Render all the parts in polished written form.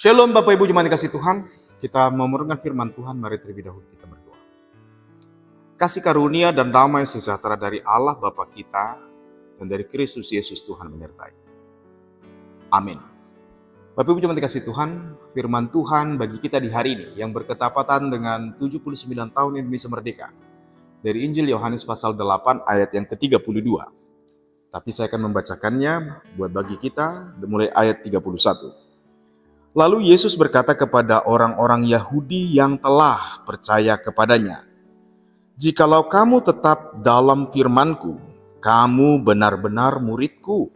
Shalom Bapak Ibu jemaat dikasih Tuhan. Kita memerenungkan firman Tuhan, mari terlebih dahulu kita berdoa. Kasih karunia dan damai sejahtera dari Allah Bapa kita dan dari Kristus Yesus Tuhan menyertai. Amin. Bapak Ibu jemaat dikasih Tuhan, firman Tuhan bagi kita di hari ini yang berketepatan dengan 79 tahun Indonesia Merdeka. Dari Injil Yohanes pasal 8 ayat yang ke-32. Tapi saya akan membacakannya buat bagi kita mulai ayat 31. Lalu Yesus berkata kepada orang-orang Yahudi yang telah percaya kepadanya, "Jikalau kamu tetap dalam firman-Ku, kamu benar-benar murid-Ku,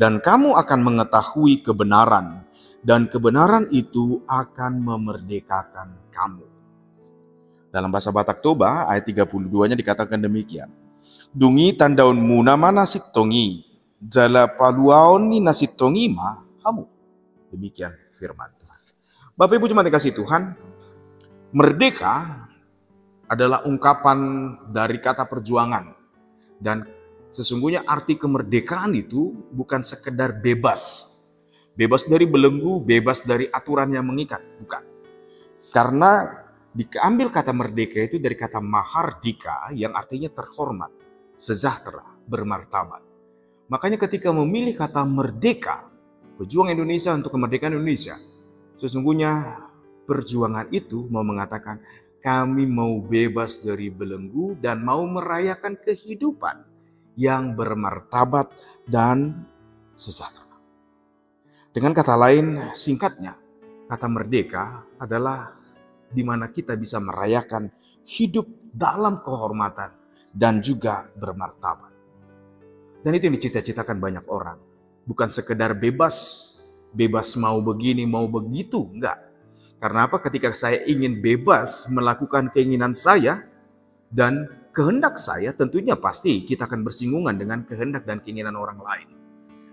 dan kamu akan mengetahui kebenaran, dan kebenaran itu akan memerdekakan kamu." Dalam bahasa Batak Toba, ayat 32-nya dikatakan demikian. "Dungi tandaun muna manasik tongi, jala paluaon ni nasit tongi ma hamu." Demikian firman Tuhan. Bapak Ibu jemaat dikasih Tuhan, merdeka adalah ungkapan dari kata perjuangan. Dan sesungguhnya arti kemerdekaan itu bukan sekedar bebas. Bebas dari belenggu, bebas dari aturan yang mengikat, bukan. Karena diambil kata merdeka itu dari kata mahardika yang artinya terhormat, sejahtera, bermartabat. Makanya ketika memilih kata merdeka, pejuang Indonesia untuk kemerdekaan Indonesia, sesungguhnya perjuangan itu mau mengatakan kami mau bebas dari belenggu dan mau merayakan kehidupan yang bermartabat dan sejahtera. Dengan kata lain, singkatnya, kata merdeka adalah di mana kita bisa merayakan hidup dalam kehormatan dan juga bermartabat. Dan itu yang dicita-citakan banyak orang. Bukan sekedar bebas mau begini, mau begitu, enggak. Karena apa? Ketika saya ingin bebas melakukan keinginan saya dan kehendak saya, tentunya pasti kita akan bersinggungan dengan kehendak dan keinginan orang lain.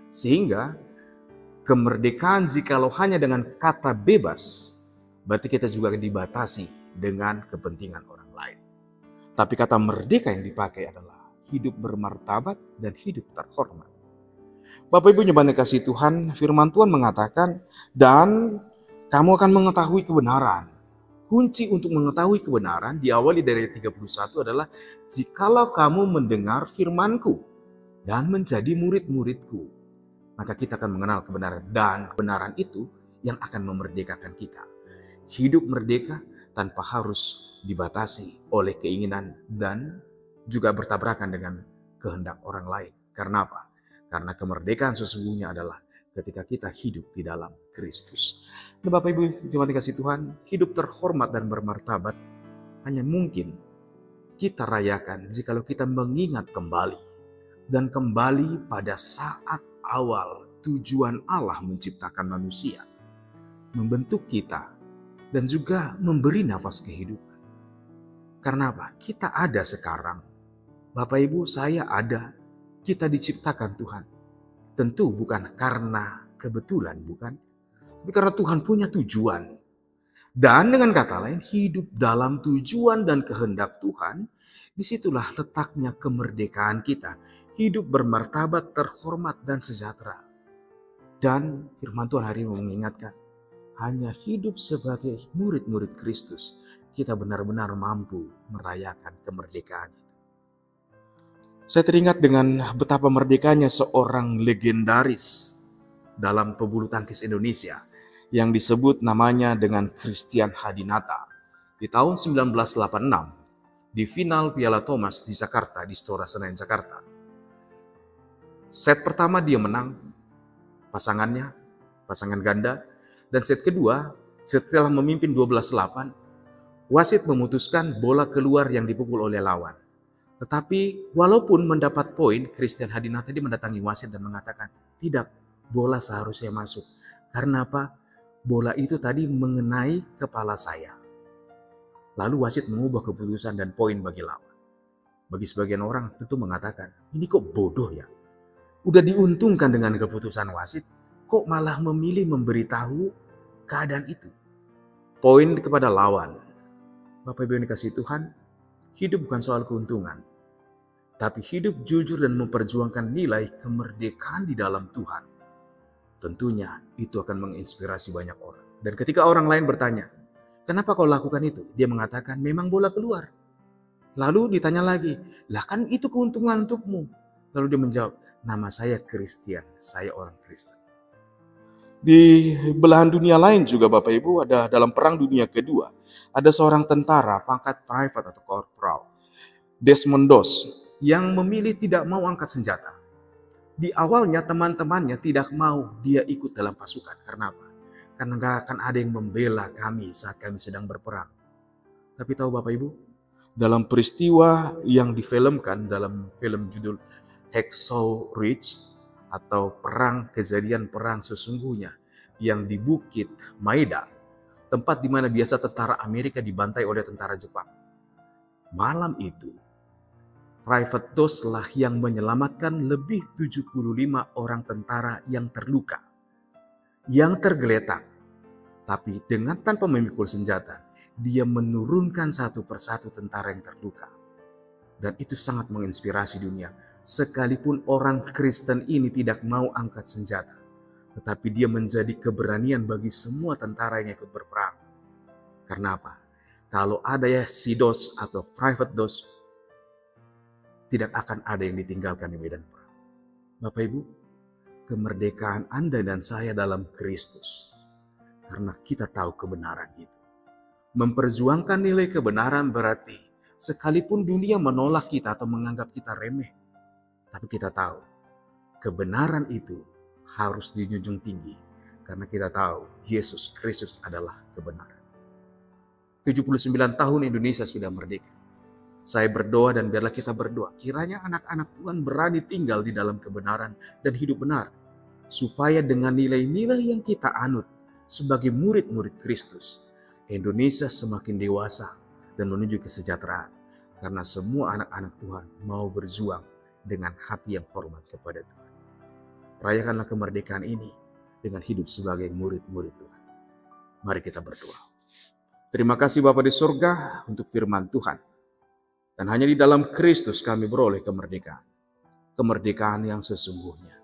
Sehingga kemerdekaan jikalau hanya dengan kata bebas, berarti kita juga dibatasi dengan kepentingan orang lain. Tapi kata merdeka yang dipakai adalah hidup bermartabat dan hidup terhormat. Bapak Ibu jemaat kasih Tuhan, firman Tuhan mengatakan, dan kamu akan mengetahui kebenaran. Kunci untuk mengetahui kebenaran diawali dari 31 adalah, jikalau kamu mendengar firman-Ku dan menjadi murid-murid-Ku, maka kita akan mengenal kebenaran. Dan kebenaran itu yang akan memerdekakan kita. Hidup merdeka tanpa harus dibatasi oleh keinginan dan juga bertabrakan dengan kehendak orang lain. Karena apa? Karena kemerdekaan sesungguhnya adalah ketika kita hidup di dalam Kristus. Nah, Bapak Ibu jemaat dikasih Tuhan, hidup terhormat dan bermartabat hanya mungkin kita rayakan jikalau kita mengingat kembali. Dan kembali pada saat awal tujuan Allah menciptakan manusia. Membentuk kita dan juga memberi nafas kehidupan. Karena apa? Kita ada sekarang. Bapak Ibu, saya ada. Kita diciptakan Tuhan. Tentu bukan karena kebetulan, bukan. Tapi karena Tuhan punya tujuan. Dan dengan kata lain, hidup dalam tujuan dan kehendak Tuhan, disitulah letaknya kemerdekaan kita. Hidup bermartabat, terhormat, dan sejahtera. Dan firman Tuhan hari ini mengingatkan, hanya hidup sebagai murid-murid Kristus, kita benar-benar mampu merayakan kemerdekaan itu. Saya teringat dengan betapa merdekanya seorang legendaris dalam pebulu tangkis Indonesia yang disebut namanya dengan Christian Hadinata. Di tahun 1986 di final Piala Thomas di Jakarta, di Istora Senayan Jakarta. Set pertama dia menang pasangan ganda, dan set kedua setelah memimpin 12-8, wasit memutuskan bola keluar yang dipukul oleh lawan. Tetapi walaupun mendapat poin, Christian Hadinata tadi mendatangi wasit dan mengatakan, tidak, bola seharusnya masuk. Karena apa? Bola itu tadi mengenai kepala saya. Lalu wasit mengubah keputusan dan poin bagi lawan. Bagi sebagian orang tentu mengatakan, ini kok bodoh ya? Udah diuntungkan dengan keputusan wasit, kok malah memilih memberitahu keadaan itu? Poin kepada lawan. Bapak Ibu yang dikasihi Tuhan, hidup bukan soal keuntungan, tapi hidup jujur dan memperjuangkan nilai kemerdekaan di dalam Tuhan. Tentunya itu akan menginspirasi banyak orang. Dan ketika orang lain bertanya, kenapa kau lakukan itu? Dia mengatakan, memang bola keluar. Lalu ditanya lagi, lah kan itu keuntungan untukmu. Lalu dia menjawab, nama saya Christian, saya orang Kristen. Di belahan dunia lain juga Bapak Ibu, ada dalam Perang Dunia Kedua, ada seorang tentara pangkat private atau korporal, Desmond Doss, yang memilih tidak mau angkat senjata. Di awalnya teman-temannya tidak mau dia ikut dalam pasukan. Karena apa? Karena gak akan ada yang membela kami saat kami sedang berperang. Tapi tahu Bapak Ibu, dalam peristiwa yang difilmkan dalam film judul Hacksaw Ridge atau kejadian perang sesungguhnya yang di Bukit Maida, tempat di mana biasa tentara Amerika dibantai oleh tentara Jepang. Malam itu, Private Doss lah yang menyelamatkan lebih 75 orang tentara yang terluka, yang tergeletak. Tapi dengan tanpa memikul senjata, dia menurunkan satu persatu tentara yang terluka. Dan itu sangat menginspirasi dunia. Sekalipun orang Kristen ini tidak mau angkat senjata, tetapi dia menjadi keberanian bagi semua tentara yang ikut berperang. Karena apa? Kalau ada si Doss atau Private Doss, tidak akan ada yang ditinggalkan di medan perang. Bapak Ibu, kemerdekaan Anda dan saya dalam Kristus. Karena kita tahu kebenaran itu. Memperjuangkan nilai kebenaran berarti sekalipun dunia menolak kita atau menganggap kita remeh, tapi kita tahu kebenaran itu harus dijunjung tinggi. Karena kita tahu Yesus Kristus adalah kebenaran. 79 tahun Indonesia sudah merdeka. Saya berdoa dan biarlah kita berdoa. Kiranya anak-anak Tuhan berani tinggal di dalam kebenaran dan hidup benar. Supaya dengan nilai-nilai yang kita anut sebagai murid-murid Kristus, Indonesia semakin dewasa dan menuju kesejahteraan. Karena semua anak-anak Tuhan mau berjuang dengan hati yang hormat kepada Tuhan. Rayakanlah kemerdekaan ini dengan hidup sebagai murid-murid Tuhan. Mari kita berdoa. Terima kasih Bapa di surga untuk firman Tuhan. Dan hanya di dalam Kristus kami beroleh kemerdekaan. Kemerdekaan yang sesungguhnya.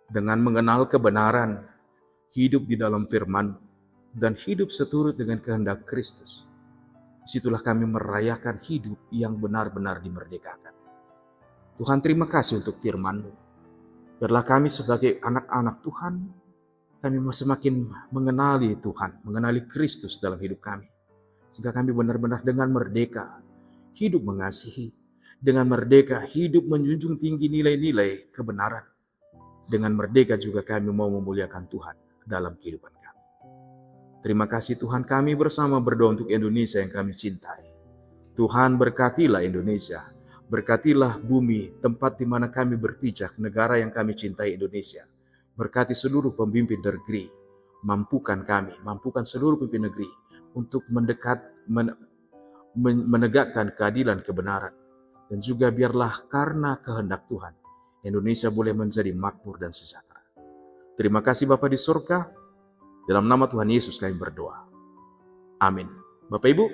Dengan mengenal kebenaran, hidup di dalam firman, dan hidup seturut dengan kehendak Kristus. Disitulah kami merayakan hidup yang benar-benar dimerdekakan. Tuhan terima kasih untuk firman-Mu. Biarlah kami sebagai anak-anak Tuhan, kami semakin mengenali Tuhan, mengenali Kristus dalam hidup kami. Sehingga kami benar-benar dengan merdeka, hidup mengasihi, dengan merdeka hidup menjunjung tinggi nilai-nilai kebenaran. Dengan merdeka juga kami mau memuliakan Tuhan dalam kehidupan kami. Terima kasih Tuhan, kami bersama berdoa untuk Indonesia yang kami cintai. Tuhan berkatilah Indonesia, berkatilah bumi tempat di mana kami berpijak, negara yang kami cintai Indonesia. Berkati seluruh pemimpin negeri, mampukan kami, mampukan seluruh pemimpin negeri untuk menegakkan keadilan kebenaran. Dan juga biarlah karena kehendak Tuhan, Indonesia boleh menjadi makmur dan sejahtera. Terima kasih Bapa di surga, dalam nama Tuhan Yesus kami berdoa. Amin. Bapak Ibu,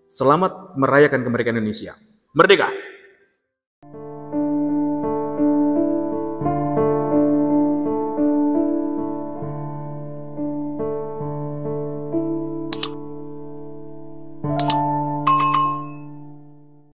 selamat merayakan kemerdekaan Indonesia. Merdeka!